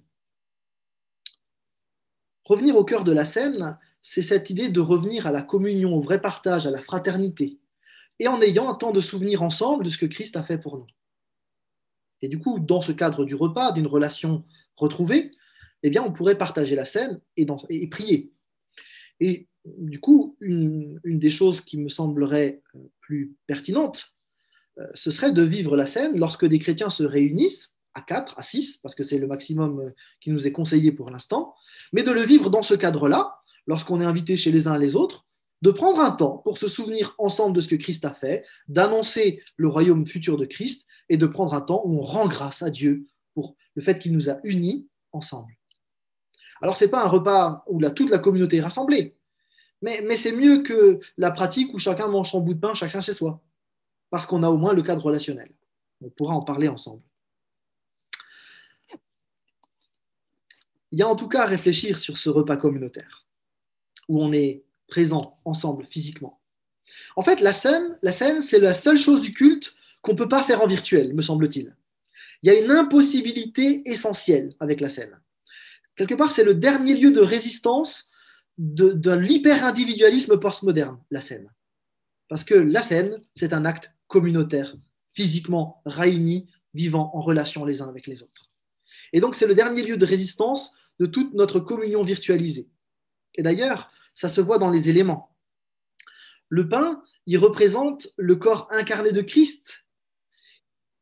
Revenir au cœur de la scène, c'est cette idée de revenir à la communion, au vrai partage, à la fraternité, et en ayant un temps de souvenir ensemble de ce que Christ a fait pour nous. Et du coup, dans ce cadre du repas, d'une relation retrouvée, eh bien, on pourrait partager la scène et prier. Et du coup, une des choses qui me semblerait plus pertinente, ce serait de vivre la scène lorsque des chrétiens se réunissent, à 4, à 6, parce que c'est le maximum qui nous est conseillé pour l'instant, mais de le vivre dans ce cadre-là, lorsqu'on est invité chez les uns et les autres, de prendre un temps pour se souvenir ensemble de ce que Christ a fait, d'annoncer le royaume futur de Christ et de prendre un temps où on rend grâce à Dieu pour le fait qu'il nous a unis ensemble. Alors, ce n'est pas un repas où toute la communauté est rassemblée, mais c'est mieux que la pratique où chacun mange son bout de pain, chacun chez soi, parce qu'on a au moins le cadre relationnel. On pourra en parler ensemble. Il y a en tout cas à réfléchir sur ce repas communautaire, où on est présent ensemble physiquement. En fait, la scène, c'est la seule chose du culte qu'on ne peut pas faire en virtuel, me semble-t-il. Il y a une impossibilité essentielle avec la scène. Quelque part, c'est le dernier lieu de résistance de l'hyper-individualisme postmoderne, la scène. Parce que la scène, c'est un acte communautaire, physiquement réuni, vivant en relation les uns avec les autres. Et donc, c'est le dernier lieu de résistance de toute notre communion virtualisée. Et d'ailleurs, ça se voit dans les éléments. Le pain, il représente le corps incarné de Christ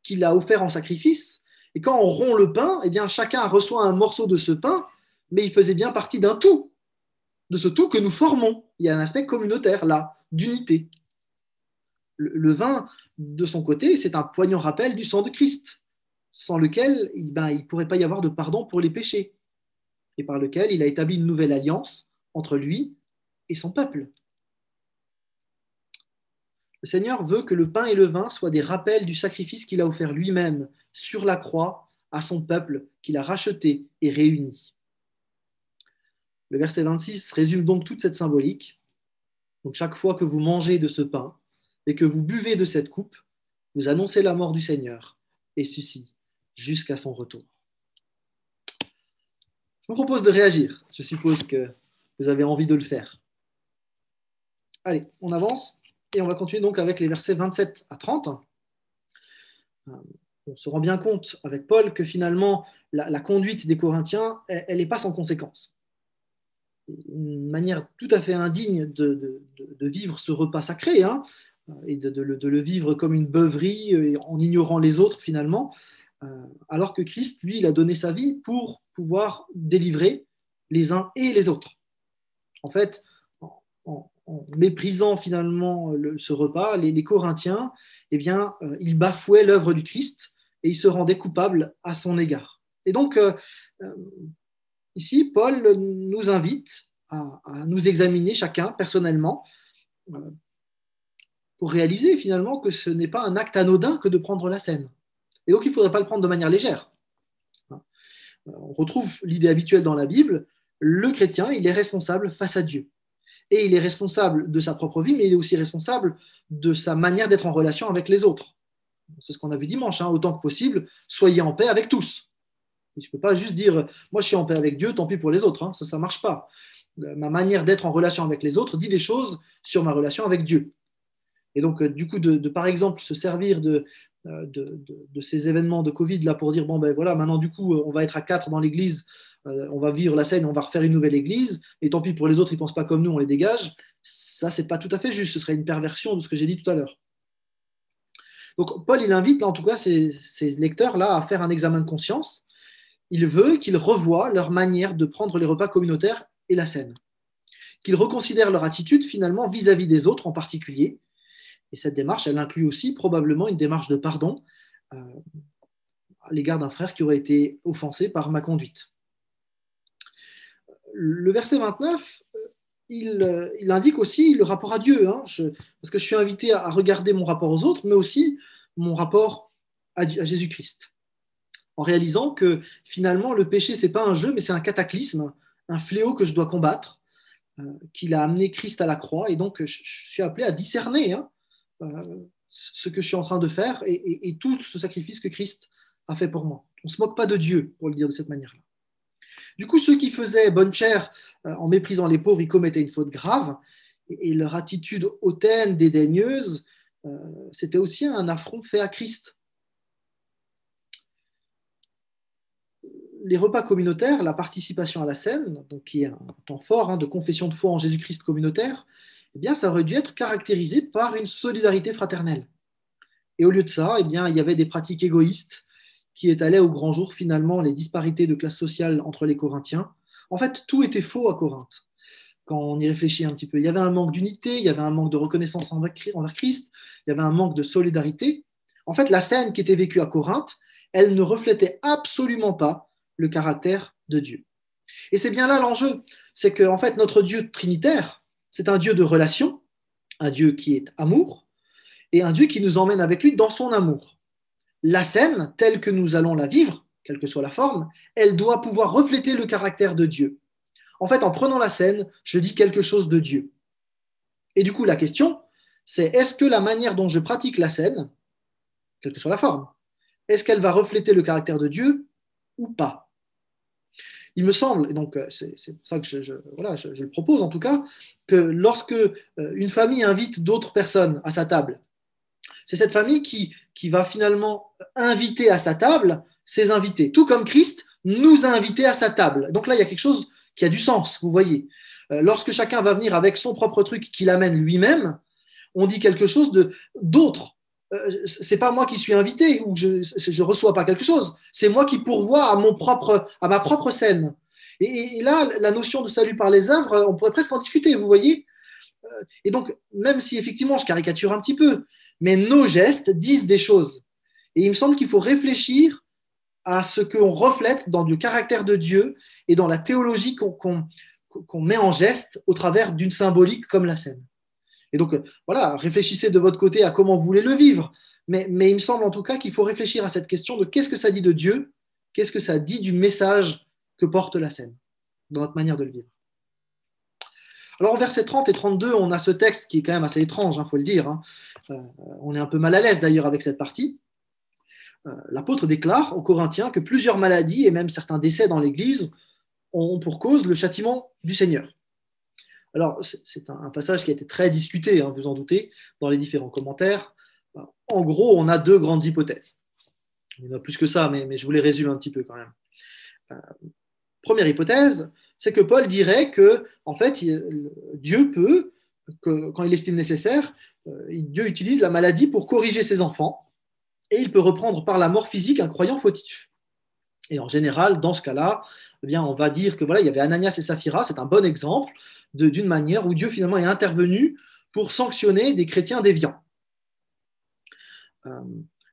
qu'il a offert en sacrifice. Et quand on rompt le pain, eh bien, chacun reçoit un morceau de ce pain, mais il faisait bien partie d'un tout, de ce tout que nous formons. Il y a un aspect communautaire là, d'unité. Le vin, de son côté, c'est un poignant rappel du sang de Christ, sans lequel il ne pourrait pas y avoir de pardon pour les péchés, et par lequel il a établi une nouvelle alliance entre lui et son peuple. Le Seigneur veut que le pain et le vin soient des rappels du sacrifice qu'il a offert lui-même sur la croix à son peuple qu'il a racheté et réuni. Le verset 26 résume donc toute cette symbolique. Donc chaque fois que vous mangez de ce pain et que vous buvez de cette coupe, vous annoncez la mort du Seigneur et ceci jusqu'à son retour. Je vous propose de réagir. Je suppose que vous avez envie de le faire. Allez, on avance et on va continuer donc avec les versets 27 à 30. On se rend bien compte avec Paul que finalement la conduite des Corinthiens, elle n'est pas sans conséquences. Une manière tout à fait indigne de vivre ce repas sacré, hein, et de le vivre comme une beuverie en ignorant les autres finalement, alors que Christ, lui, il a donné sa vie pour pouvoir délivrer les uns et les autres. En fait, en méprisant finalement ce repas, les Corinthiens, eh bien, ils bafouaient l'œuvre du Christ et ils se rendaient coupables à son égard. Et donc, ici, Paul nous invite à nous examiner chacun personnellement pour réaliser finalement que ce n'est pas un acte anodin que de prendre la scène. Et donc, il ne faudrait pas le prendre de manière légère. On retrouve l'idée habituelle dans la Bible, le chrétien, il est responsable face à Dieu. Et il est responsable de sa propre vie, mais il est aussi responsable de sa manière d'être en relation avec les autres. C'est ce qu'on a vu dimanche, hein, autant que possible, soyez en paix avec tous. Et je ne peux pas juste dire, moi je suis en paix avec Dieu, tant pis pour les autres, hein, ça ne marche pas. ma manière d'être en relation avec les autres dit des choses sur ma relation avec Dieu. Et donc, du coup, par exemple, se servir de ces événements de Covid là pour dire, bon, ben voilà, maintenant, du coup, on va être à 4 dans l'église, on va vivre la scène, on va refaire une nouvelle église, et tant pis pour les autres, ils ne pensent pas comme nous, on les dégage. Ça, c'est pas tout à fait juste, ce serait une perversion de ce que j'ai dit tout à l'heure. Donc, Paul, il invite, là, en tout cas, ces lecteurs-là à faire un examen de conscience. Il veut qu'ils revoient leur manière de prendre les repas communautaires et la scène, qu'ils reconsidèrent leur attitude, finalement, vis-à-vis des autres en particulier. Et cette démarche, elle inclut aussi probablement une démarche de pardon à l'égard d'un frère qui aurait été offensé par ma conduite. Le verset 29, il indique aussi le rapport à Dieu, parce que je suis invité à regarder mon rapport aux autres, mais aussi mon rapport à Jésus-Christ, en réalisant que finalement, le péché, ce n'est pas un jeu, mais c'est un cataclysme, un fléau que je dois combattre, qu'il a amené Christ à la croix, et donc je suis appelé à discerner ce que je suis en train de faire et tout ce sacrifice que Christ a fait pour moi. On ne se moque pas de Dieu, pour le dire de cette manière-là. Du coup, ceux qui faisaient bonne chère en méprisant les pauvres, ils commettaient une faute grave, et leur attitude hautaine, dédaigneuse, c'était aussi un affront fait à Christ. Les repas communautaires, la participation à la scène, donc qui est un temps fort de confession de foi en Jésus-Christ communautaire, eh bien, ça aurait dû être caractérisé par une solidarité fraternelle. Et au lieu de ça, eh bien, il y avait des pratiques égoïstes qui étalaient au grand jour finalement les disparités de classe sociale entre les Corinthiens. En fait, tout était faux à Corinthe. Quand on y réfléchit un petit peu, il y avait un manque d'unité, il y avait un manque de reconnaissance envers Christ, il y avait un manque de solidarité. En fait, la scène qui était vécue à Corinthe, elle ne reflétait absolument pas le caractère de Dieu. Et c'est bien là l'enjeu, c'est que en fait, notre Dieu trinitaire, c'est un Dieu de relation, un Dieu qui est amour, et un Dieu qui nous emmène avec lui dans son amour. La scène, telle que nous allons la vivre, quelle que soit la forme, elle doit pouvoir refléter le caractère de Dieu. En fait, en prenant la scène, je dis quelque chose de Dieu. Et du coup, la question, c'est est-ce que la manière dont je pratique la scène, quelle que soit la forme, est-ce qu'elle va refléter le caractère de Dieu ou pas? Il me semble, et donc c'est pour ça que je le propose en tout cas, que lorsque une famille invite d'autres personnes à sa table, c'est cette famille qui va finalement inviter à sa table ses invités, tout comme Christ nous a invités à sa table. Donc là, il y a quelque chose qui a du sens, vous voyez. Lorsque chacun va venir avec son propre truc qu'il amène lui-même, on dit quelque chose d'autre. C'est pas moi qui suis invité ou je reçois pas quelque chose, c'est moi qui pourvois à ma propre scène. Et là, la notion de salut par les œuvres, on pourrait presque en discuter, vous voyez. Et donc, même si effectivement je caricature un petit peu, mais nos gestes disent des choses. Et il me semble qu'il faut réfléchir à ce qu'on reflète dans le caractère de Dieu et dans la théologie qu'on met en geste au travers d'une symbolique comme la scène. Et donc, voilà, réfléchissez de votre côté à comment vous voulez le vivre. Mais il me semble en tout cas qu'il faut réfléchir à cette question de qu'est-ce que ça dit de Dieu, qu'est-ce que ça dit du message que porte la scène dans notre manière de le vivre. Alors, en versets 30 et 32, on a ce texte qui est quand même assez étrange, faut le dire. On est un peu mal à l'aise d'ailleurs avec cette partie. L'apôtre déclare aux Corinthiens que plusieurs maladies et même certains décès dans l'Église ont pour cause le châtiment du Seigneur. Alors, c'est un passage qui a été très discuté, vous en doutez, dans les différents commentaires. En gros, on a deux grandes hypothèses. Il y en a plus que ça, mais je vous les résume un petit peu quand même. Première hypothèse, c'est que Paul dirait que, en fait, Dieu peut, quand il estime nécessaire, Dieu utilise la maladie pour corriger ses enfants, et il peut reprendre par la mort physique un croyant fautif. Et en général, dans ce cas-là, eh bien, on va dire que voilà, il y avait Ananias et Saphira, c'est un bon exemple d'une manière où Dieu finalement est intervenu pour sanctionner des chrétiens déviants.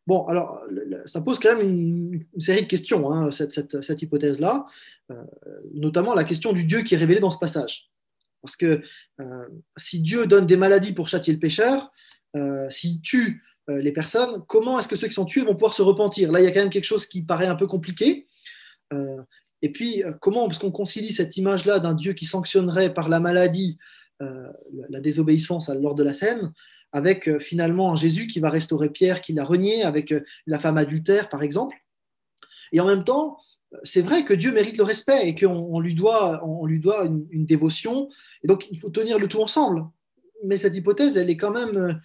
Bon, alors, ça pose quand même une série de questions, cette hypothèse-là, notamment la question du Dieu qui est révélé dans ce passage. Parce que si Dieu donne des maladies pour châtier le pécheur, s'il tue les personnes, comment est-ce que ceux qui sont tués vont pouvoir se repentir? Là, il y a quand même quelque chose qui paraît un peu compliqué. Et puis, comment, parce qu'on concilie cette image-là d'un Dieu qui sanctionnerait par la maladie la désobéissance lors de la scène, avec finalement un Jésus qui va restaurer Pierre, qui l'a renié, avec la femme adultère, par exemple. Et en même temps, c'est vrai que Dieu mérite le respect et qu'on lui doit une dévotion, et donc il faut tenir le tout ensemble. Mais cette hypothèse, elle est quand même,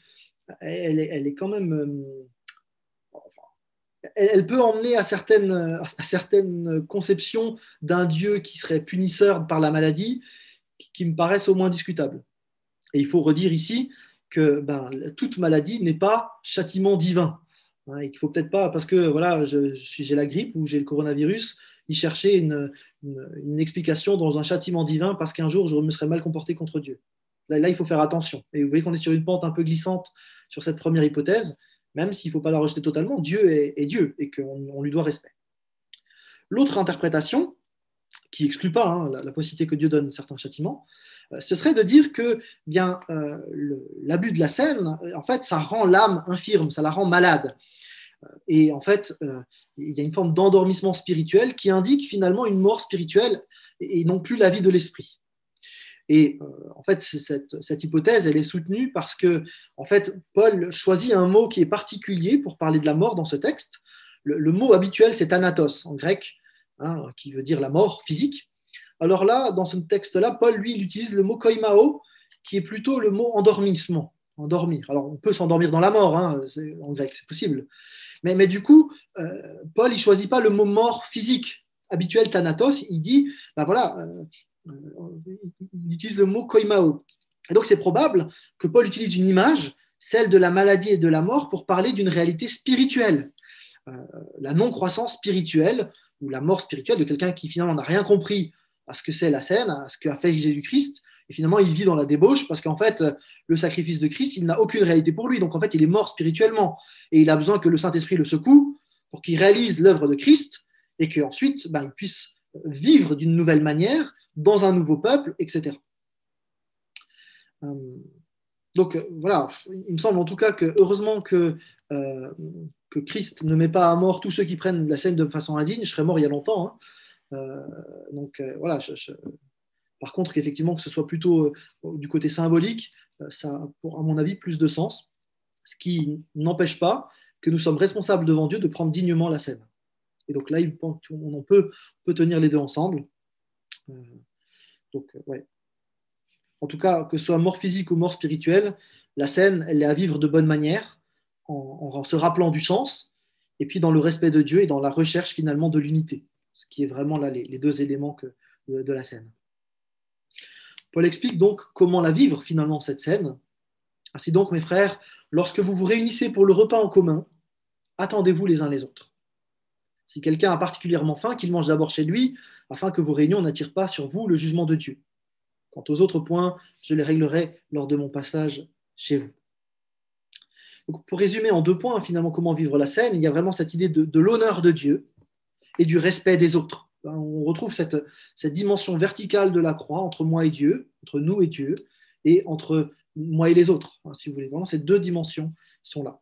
elle peut emmener à certaines conceptions d'un Dieu qui serait punisseur par la maladie, qui me paraissent au moins discutables. Et il faut redire ici que toute maladie n'est pas châtiment divin. Hein, et qu'il faut peut-être pas, parce que voilà, j'ai la grippe ou j'ai le coronavirus, y chercher une explication dans un châtiment divin parce qu'un jour je me serais mal comporté contre Dieu. Là, il faut faire attention. Et vous voyez qu'on est sur une pente un peu glissante sur cette première hypothèse, même s'il ne faut pas la rejeter totalement. Dieu est Dieu et qu'on lui doit respect. L'autre interprétation, qui n'exclut pas la possibilité que Dieu donne certains châtiments, ce serait de dire que l'abus de la scène, en fait, ça rend l'âme infirme, ça la rend malade. Et en fait, il y a une forme d'endormissement spirituel qui indique finalement une mort spirituelle et non plus la vie de l'esprit. Et en fait, cette hypothèse, elle est soutenue parce que, en fait, Paul choisit un mot qui est particulier pour parler de la mort dans ce texte. Le mot habituel, c'est thanatos en grec, hein, qui veut dire la mort physique. Alors là, dans ce texte-là, Paul, lui, il utilise le mot koimao, qui est plutôt le mot endormissement, endormir. Alors, on peut s'endormir dans la mort, hein, en grec, c'est possible. Mais du coup, Paul, il ne choisit pas le mot mort physique habituel, thanatos, il dit, voilà, il utilise le mot koimao. Et donc, c'est probable que Paul utilise une image, celle de la maladie et de la mort, pour parler d'une réalité spirituelle. La non-croissance spirituelle, ou la mort spirituelle de quelqu'un qui finalement n'a rien compris à ce que c'est la scène, à ce qu'a fait Jésus-Christ, et finalement il vit dans la débauche parce qu'en fait le sacrifice de Christ, il n'a aucune réalité pour lui, donc en fait il est mort spirituellement, et il a besoin que le Saint-Esprit le secoue pour qu'il réalise l'œuvre de Christ, et qu'ensuite il puisse vivre d'une nouvelle manière, dans un nouveau peuple, etc. Donc voilà, il me semble en tout cas que heureusement que Christ ne met pas à mort tous ceux qui prennent la scène de façon indigne. Je serais mort il y a longtemps, hein. Voilà. Par contre, qu'effectivement, que ce soit plutôt du côté symbolique, ça a, à mon avis, plus de sens. Ce qui n'empêche pas que nous sommes responsables devant Dieu de prendre dignement la scène. Et donc là, on peut tenir les deux ensemble. Ouais. En tout cas, que ce soit mort physique ou mort spirituelle, la scène, elle est à vivre de bonne manière, en se rappelant du sens, et puis dans le respect de Dieu et dans la recherche finalement de l'unité, ce qui est vraiment là les deux éléments de la scène. Paul explique donc comment la vivre finalement cette scène. Ainsi donc, mes frères, lorsque vous vous réunissez pour le repas en commun, attendez-vous les uns les autres. Si quelqu'un a particulièrement faim, qu'il mange d'abord chez lui, afin que vos réunions n'attirent pas sur vous le jugement de Dieu. Quant aux autres points, je les réglerai lors de mon passage chez vous. Donc, pour résumer en 2 points, finalement, comment vivre la scène, il y a vraiment cette idée de l'honneur de Dieu et du respect des autres. On retrouve cette dimension verticale de la croix entre moi et Dieu, entre nous et Dieu, et entre moi et les autres, si vous voulez. Vraiment, ces 2 dimensions sont là.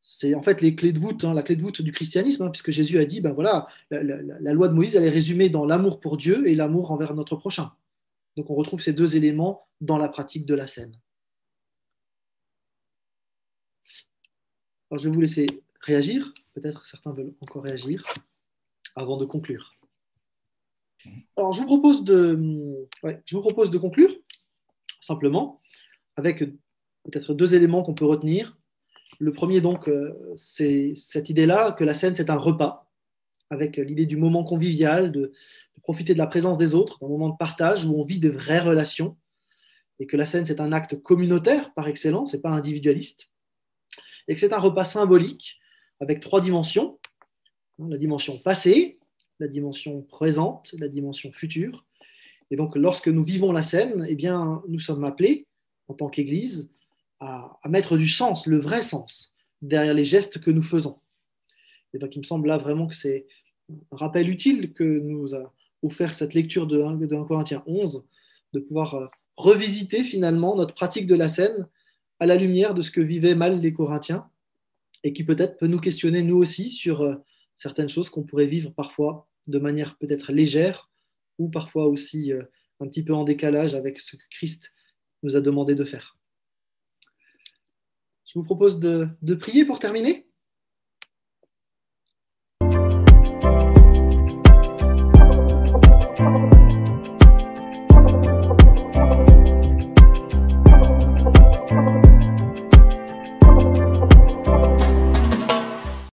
C'est en fait les clés de voûte, la clé de voûte du christianisme, puisque Jésus a dit, voilà, la loi de Moïse, elle est résumée dans l'amour pour Dieu et l'amour envers notre prochain. Donc on retrouve ces 2 éléments dans la pratique de la scène. Alors je vais vous laisser réagir. Peut-être certains veulent encore réagir avant de conclure. Alors je vous propose de conclure simplement avec peut-être 2 éléments qu'on peut retenir. Le premier donc, c'est cette idée-là que la scène c'est un repas, avec l'idée du moment convivial, de profiter de la présence des autres, d'un moment de partage où on vit de vraies relations, et que la scène c'est un acte communautaire par excellence, et pas individualiste, et que c'est un repas symbolique avec 3 dimensions, la dimension passée, la dimension présente, la dimension future. Et donc lorsque nous vivons la scène, eh bien, nous sommes appelés, en tant qu'Église, à mettre du sens, le vrai sens, derrière les gestes que nous faisons. Et donc il me semble là vraiment que c'est un rappel utile que nous a offert cette lecture de 1 Corinthiens 11, de pouvoir revisiter finalement notre pratique de la scène à la lumière de ce que vivaient mal les Corinthiens, et qui peut-être peut nous questionner nous aussi sur certaines choses qu'on pourrait vivre parfois de manière peut-être légère, ou parfois aussi un petit peu en décalage avec ce que Christ nous a demandé de faire. Je vous propose de prier pour terminer.